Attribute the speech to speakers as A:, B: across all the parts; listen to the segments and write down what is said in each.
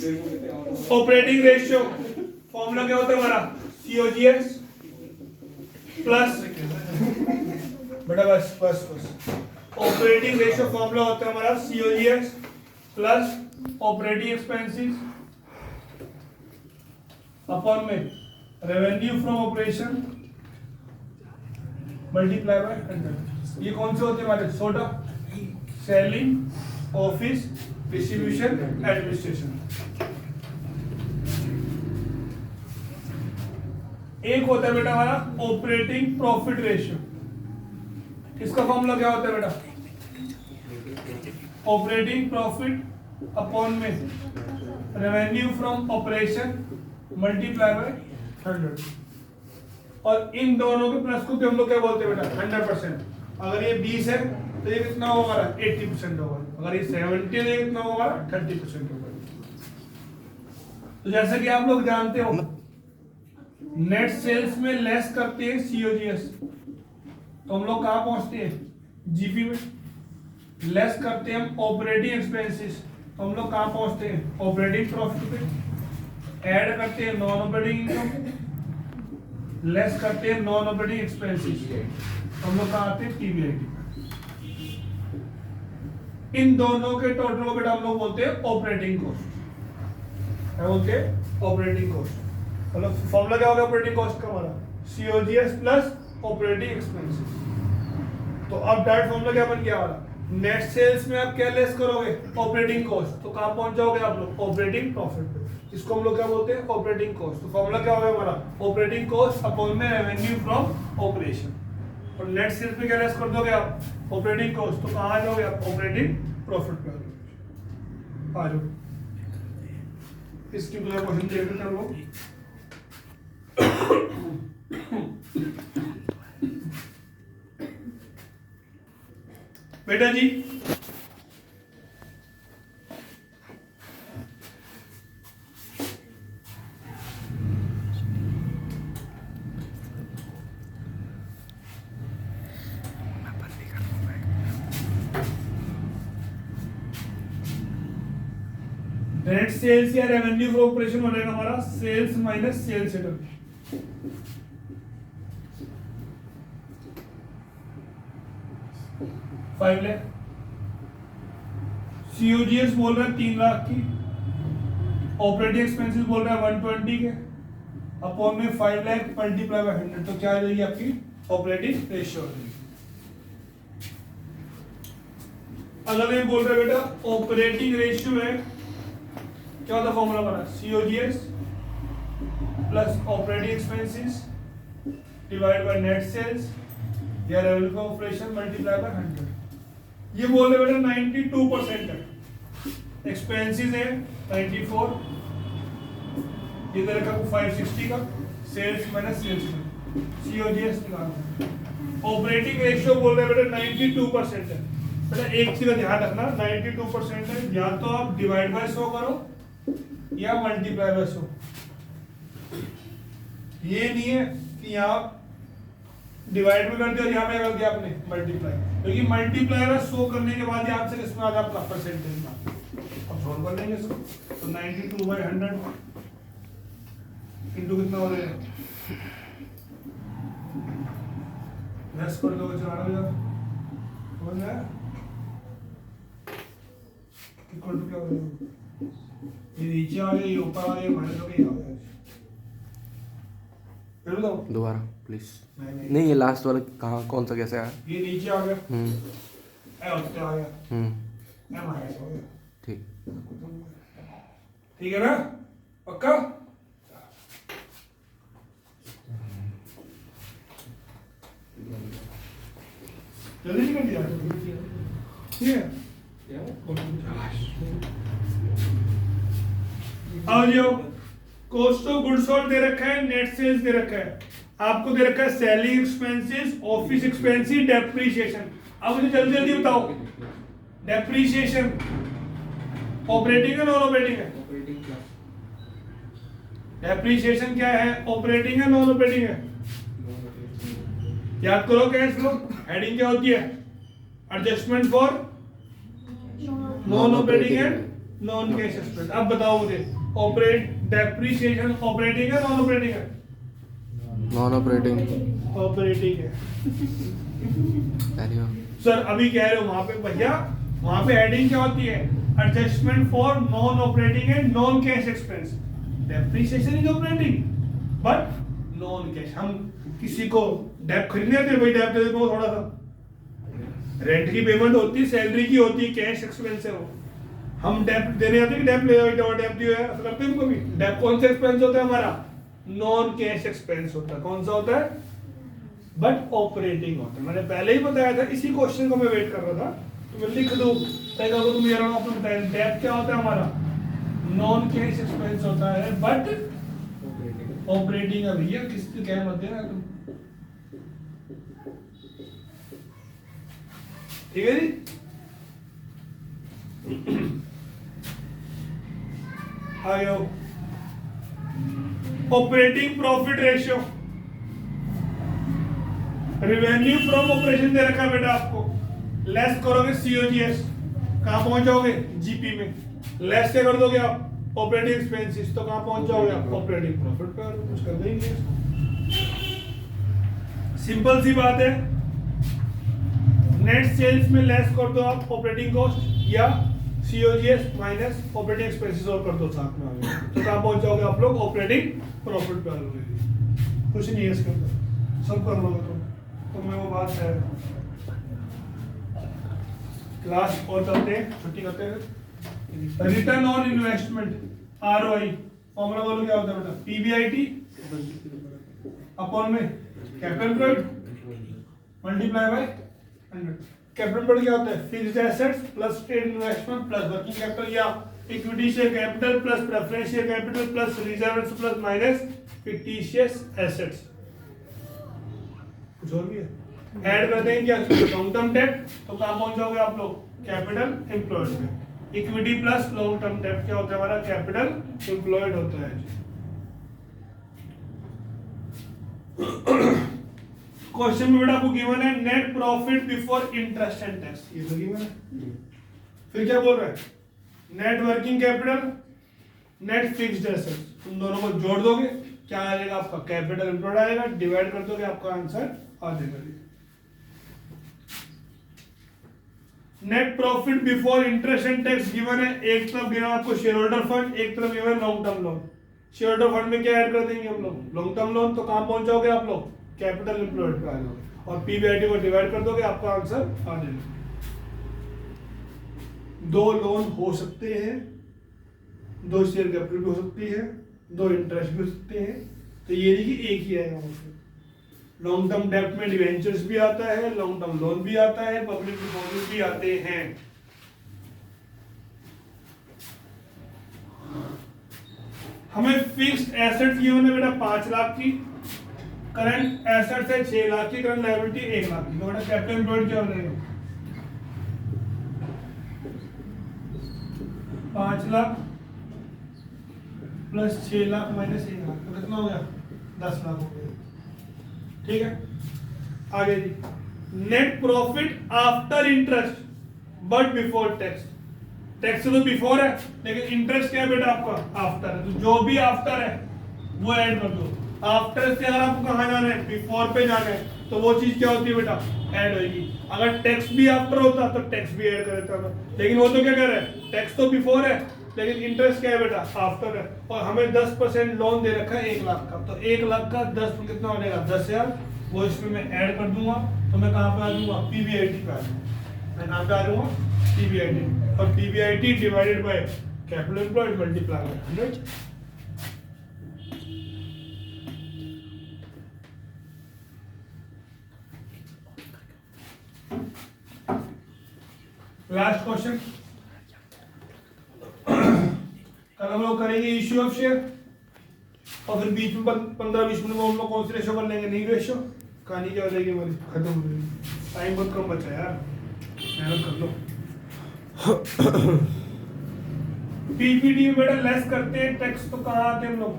A: Operating ratio formula क्या होता है हमारा COGS प्लस बेटा बस ऑपरेटिंग रेशियो फॉर्मूला होता है हमारा COGS plus operating expenses upon में revenue from operation multiply by 100। ये कौन से होते हैं हमारे सोडा सेलिंग ऑफिस डिस्ट्रीब्यूशन एडमिनिस्ट्रेशन। एक होता है बेटा हमारा ऑपरेटिंग प्रॉफिट रेशियो। इसका फॉर्मूला क्या होता है बेटा ऑपरेटिंग प्रॉफिट अपॉन में revenue from operation multiply by 100। और इन दोनों के प्लस को हम लोग क्या बोलते हैं बेटा 100%। अगर ये 20 है तो ये कितना होगा हमारा 80% होगा। अगर ये 70 है तो ये कितना होगा हमारा 30% होगा। तो जैसे कि आप लोग जानते हो नेट सेल्स में लेस करते हैं COGS तो हम लोग कहाँ पहुंचते हैं GP में। लेस करते हैं हम ऑपरेटिंग एक्सपेंसेस तो हम लोग कहाँ पहुंचते हैं ऑपरेटिंग प्रॉफिट पे। ऐड करते हैं नॉन ऑपरेटिंग इनकम लेस करते हैं नॉन ऑपरेटिंग एक्सपेंसेस तो हम लोग कहाँ आते हैं PBIT। इन दोनों के टोटल को बेटा हम लोग बोलते हैं ऑपरेटिंग कॉस्ट। क्या बोलते हैं ऑपरेटिंग कॉस्ट। मतलब फॉर्मूला क्या होगा ऑपरेटिंग कॉस्ट का हमारा COGS प्लस ऑपरेटिंग एक्सपेंसेस। तो अब डायरेक्ट फॉर्मूला क्या बन गया हमारा नेट सेल्स में आप क्या लेस करोगे ऑपरेटिंग कॉस्ट तो कहां पहुंच जाओगे आप लोग ऑपरेटिंग प्रॉफिट पे। इसको हम लोग क्या बोलते हैं ऑपरेटिंग कॉस्ट। तो फॉर्मूला क्या होगा हमारा ऑपरेटिंग कॉस्ट अपॉन में रेवेन्यू फ्रॉम ऑपरेशन। और नेट सेल्स में क्या लेस कर दोगे आप ऑपरेटिंग कॉस्ट तो कहां आ जाओगे आप ऑपरेटिंग प्रॉफिट पे आ जाओगे। इसकी पूरा क्वेश्चन देख कर लो। बेटा जी नेट सेल्स या रेवेन्यू फ्रॉम ऑपरेशन हो जाएगा हमारा sales minus sales return. 5 lakh COGS बोल रहा है 3 लाख की ऑपरेटिंग एक्सपेंसेस बोल रहा है 120 के अपॉन में 5 लाख मल्टीप्लाई बाय 100 तो क्या आ जाएगी आपकी ऑपरेटिंग रेशियो। अगर मैं बोल रहा है बेटा ऑपरेटिंग रेशियो है क्या होता है फॉर्मूला बना COGS plus operating expenses divide by net sales या revenue from operation multiply by 100। ये बोल रहे बेटा 92% है एक्सपेंसेस है 94 इधर का 560 का सेल्स माइनस सेल्स COGS निकालना। ऑपरेटिंग रेशियो बोल रहे बेटा 92% है। बेटा एक चीज का ध्यान रखना 92% है या तो आप डिवाइड बाय 100 करो या मल्टीप्लाई बाय 100। ये नहीं है कि यहाँ डिवाइड में कर दिया और यहाँ पे कर दिया आपने मल्टीप्लाई क्योंकि मल्टीप्लाई बाय 100 करने के बाद आपसे किसमें आ जाए आपका परसेंटेज में। अब सॉल्व कर लेंगे इसको तो 92 बाय 100 इंटू कितना हो जाएगा लेस कर दो 4,000 हो गया इक्वल टू क्या हो जाएगा ये नीचे आ गया ये ऊपर आ गया माइनस हो गया फिर बताओ
B: दोबारा प्लीज। नहीं ये लास्ट वाला कहाँ कौन सा कैसे आया
A: ये नीचे आ गया ए ऊपर आ गया ए माइनस हो गया
B: ठीक
A: ठीक है ना पक्का। जल्दी निकल दिया ठीक है आओ जाओ। कॉस्ट ऑफ गुड्स सोल्ड दे रखा है नेट सेल्स दे रखा है आपको दे रखा है selling expenses office expenses depreciation. अब मुझे जल्दी जल्दी बताओ डेप्रिसिएशन ऑपरेटिंग है नॉन ऑपरेटिंग है डेप्रिसिएशन क्या है ऑपरेटिंग है नॉन ऑपरेटिंग है याद करो कैश फ्लो हेडिंग क्या होती है adjustment for non operating and non cash expense. अब बताओ मुझे, ऑपरेट डेप्रिसिएशन ऑपरेटिंग है नॉन ऑपरेटिंग है?
B: Non operating.
A: ऑपरेटिंग है।
B: अरे वाह।
A: सर अभी कह रहे हो वहां पे भैया, वहां पे हेडिंग क्या होती है? Adjustment for non operating and non cash expense. Depreciation is operating but non cash. हम किसी को डेप खरीदने आते हैं, भाई डेप दे दो थोड़ा सा, रेंट की पेमेंट होती है, सैलरी की होती है, कैश एक्सपेंस है वो। हम डेप देने आते हैं कि डेप ले आओ, डेप दियो है, ऐसा करते हैं कभी? डेप कौन सा एक्सपेंस होता है हमारा? नॉन कैश एक्सपेंस होता है। कौन सा होता है? बट ऑपरेटिंग होता है। मैंने पहले ही बताया था, इसी क्वेश्चन को मैं वेट कर रहा था, तो मैं लिख दूं ताकि आपको तुम यार आपने बताया डेप क्या होता है हमारा? नॉन कैश एक्सपेंस होता है बट ऑपरेटिंग है भैया। किसकी क्या मत देना तुम, ठीक है जी? आयो operating profit ratio, revenue from operation दे रखा है बेटा आपको, लेस करोगे सीओजीएस, कहां पहुंच जाओगे? जीपी में। लेस से कर दोगे आप ऑपरेटिंग एक्सपेंसेस, तो कहां पहुंच जाओगे आप? ऑपरेटिंग प्रॉफिट पे। और कुछ कर देंगे, सिंपल सी बात है। नेट सेल्स में लेस कर दो आप ऑपरेटिंग कॉस्ट या सीओजीएस माइनस ऑपरेटिंग एक्सपेंसेस और कर दो साथ में आगे, तो कहां पहुंच जाओगे आप लोग? ऑपरेटिंग प्रॉफिट पे आ जाओगे। कुछ नहीं है इसके अंदर, सब कर लोगे तो मैं वो बात है। क्लास और चलते हैं, छुट्टी करते हैं। Return on investment ROI formula बोलो क्या होता है बेटा? पीबीआईटी अपॉन में capital employed multiply by 100। Capital employed क्या होता है? Fixed assets plus trade investment plus working capital या equity share capital plus preference share capital plus reserves plus minus fictitious assets. कुछ और भी है? ऐड कर देंगे क्या? लॉन्ग टर्म डेट, तो कहां पहुंच जाओगे आप लोग? कैपिटल एम्प्लॉयड में। Equity plus long term debt क्या होता है हमारा? कैपिटल एम्प्लॉयड होता है। क्वेश्चन में बेटा आपको गिवन है net profit before interest and tax, ये तो गिवन है। फिर क्या बोल रहा है? Net working capital, net fixed assets, तुम दोनों को जोड़ दोगे क्या आ जाएगा आपका? कैपिटल एम्प्लॉयड आएगा, डिवाइड कर दोगे आपका आंसर आ जाएगा। Net profit before interest and tax given है, एक तरफ गिवन आपको शेयर होल्डर फंड, एक तरफ given long term loan. Share holder fund में क्या ऐड कर देंगे हम लोग? लॉन्ग टर्म लोन, तो कहां पहुंच जाओगे आप लोग? कैपिटल एम्प्लॉयड पे आ जाओगे और पीबीआईटी को डिवाइड कर दोगे, आपका आंसर आ जाएगा। दो लोन हो सकते हैं, दो शेयर कैपिटल भी हो सकती है, दो इंटरेस्ट भी हो सकते हैं, तो ये नहीं कि एक ही आएगा। लॉन्ग टर्म डेब्ट में डिवेंचर्स भी आता है, लॉन्ग टर्म लोन भी आता है, पब्लिक डिपॉजिट भी आते हैं। हमें फिक्स्ड एसेट्स गिवन है बेटा 5 लाख की, करंट एसेट्स है 6 लाख की, करंट लायबिलिटी 1 लाख की, तो बेटा कैपिटल एम्प्लॉयड क्या हो जाएगा? 5 लाख प्लस 6 लाख माइनस 1 लाख, तो कितना हो गया? 10 लाख हो गया। ठीक है, आगे जी। Net profit after interest but before tax. Tax तो बिफोर है, लेकिन इंटरेस्ट क्या है बेटा आपका? आफ्टर है, तो जो भी आफ्टर है वो ऐड कर दो। आफ्टर से अगर आपको कहाँ जाना है? बिफोर पे जाना है, तो वो चीज क्या होती है बेटा? ऐड होगी। अगर टैक्स भी आफ्टर होता तो टैक्स भी ऐड कर देता था, लेकिन वो तो क्या कर रहा है? टैक्स तो बिफोर है, लेकिन इंटरेस्ट क्या है बेटा? आफ्टर है। और हमें 10% लोन दे रखा है 1 लाख का, तो 1 लाख का 10 कितना हो जाएगा? 10,000। वो इसमें मैं ऐड कर दूंगा, तो मैं कहाँ पे आ जाऊंगा? पीबीआईटी पे आ जाऊंगा। मैं कहाँ पे आ जाऊंगा? पीबीआईटी। और PBIT divided by capital employed multiply by 100। Last question, कल हम लोग करेंगे इश्यू ऑफ शेयर, और फिर बीच में 15-20 मिनट में हम लोग कौन सी रेशो कर लेंगे? नहीं रेशो। कहानी क्या हो जाएगी हमारी? खत्म हो जाएगी। टाइम बहुत कम बचा यार, मेहनत कर लो। पीपीटी में बेटा लेस करते हैं टैक्स, तो कहाँ आते हैं हम लोग?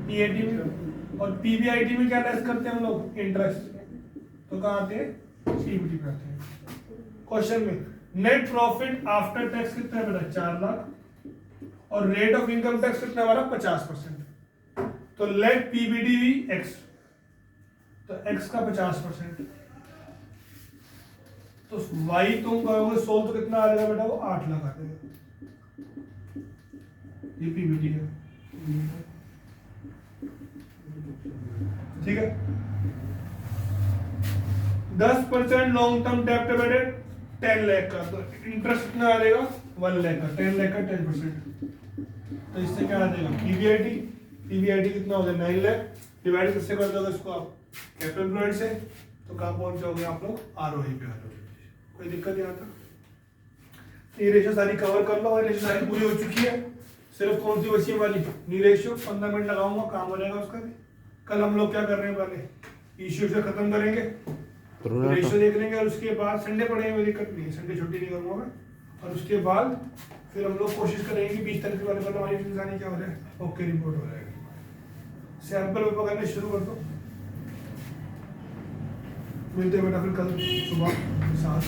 A: पीएटी में। और पीबीआईटी में क्या लेस करते हैं हम लोग? इंटरेस्ट, तो कहाँ आते हैं? सीबीटी पे आते हैं। क्वेश्चन में नेट प्रॉफिट आफ्टर टैक्स कितना है बेटा 4 लाख और रेट ऑफ इनकम टैक्स कितना हमारा 50%। तो लेट पीबीडी भी एक्स, तो एक्स का 50%, तो वाई तुम कहोगे सोल्व तो कितना आ जाएगा बेटा वो 8 लाख आ जाएगा। ये पीबीडी है, ठीक है। 10% लॉन्ग टर्म डेप्ट है बेटे 10 लाख का, तो इंटरेस्ट कितना आ जाएगा 1 लाख का, 10 लाख का 10%, तो इससे क्या आ जाएगा पीबीआईटी, पीबीआईटी कितना हो जाएगा 9 लाख, डिवाइड किससे कर दोगे इसको आप कैपिटल एम्प्लॉयड से, तो कहाँ पहुंच जाओगे आप लोग आरओई पे आ जाओगे। कोई दिक्कत नहीं आता। ये रेशो सारी कवर कर लो, और रेशो सारी पूरी हो चुकी है, सिर्फ कौन सी बची है वाली नी रेशो, 15 मिनट लगाऊंगा काम हो जाएगा उसका भी। कल हम लोग क्या कर रहे हैं पहले इश्यू से खत्म करेंगे, रेशो देख लेंगे और उसके बाद संडे पढ़ेंगे, कोई दिक्कत नहीं है, संडे छुट्टी नहीं करूंगा मैं, और उसके बाद फिर हम लोग कोशिश करेंगे कि 20 तारीख वाले हमारी इंसानी क्या हो जाए, ओके रिपोर्ट हो जाएगा। सैंपल पेपर करने शुरू कर दो, मिलते हैं बेटा फिर कल सुबह 7।